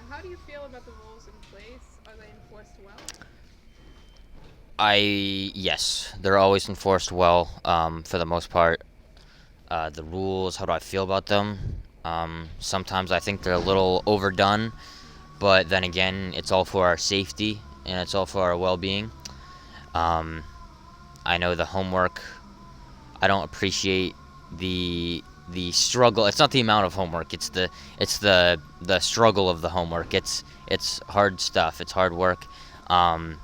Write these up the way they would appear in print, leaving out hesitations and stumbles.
How do you feel about the rules in place? Are they enforced well? Yes, they're always enforced well, for the most part. The rules, how do I feel about them? Sometimes I think they're a little overdone, but then again, it's all for our safety and it's all for our well-being. Um, I know the homework. I don't appreciate the struggle. It's not the amount of homework. It's the struggle of the homework. It's hard stuff. It's hard work, um,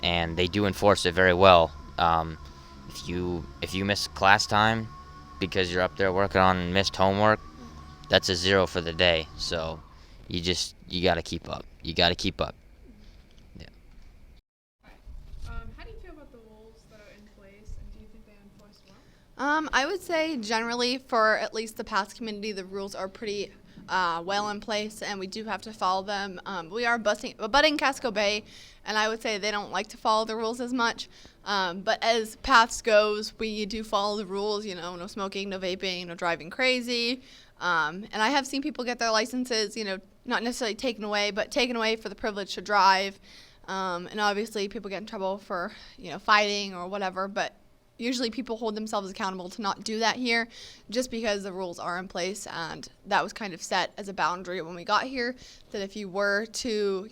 and they do enforce it very well. If you miss class time because you're up there working on missed homework, that's a zero for the day. So you got to keep up. You got to keep up. Yeah. How do you feel about the rules that are in place, and do you think they're enforced well? I would say generally for at least the PATH community, the rules are pretty well in place, and we do have to follow them. We are abutting Casco Bay, and I would say they don't like to follow the rules as much. But as PATHs goes, we do follow the rules. You know, no smoking, no vaping, no driving crazy. And I have seen people get their licenses, not necessarily taken away, but taken away for the privilege to drive. And obviously, people get in trouble for fighting or whatever, but usually people hold themselves accountable to not do that here just because the rules are in place, and that was kind of set as a boundary when we got here, that if you were to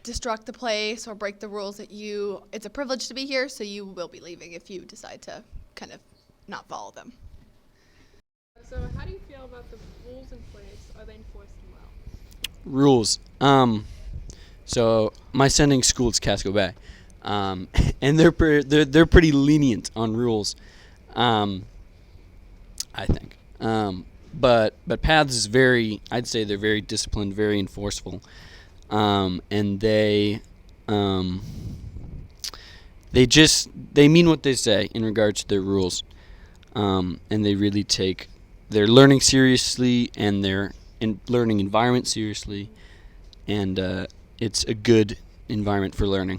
destruct the place or break the rules, that it's a privilege to be here, so you will be leaving if you decide to kind of not follow them. So, how do you feel about the rules in place? Are they enforced well? Rules. So my sending school is Casco Bay, and they're pretty lenient on rules, I think. But Paths is I'd say they're very disciplined, very enforceful, and they mean what they say in regards to their rules, and they really take their learning seriously and their learning environment seriously, and it's a good environment for learning.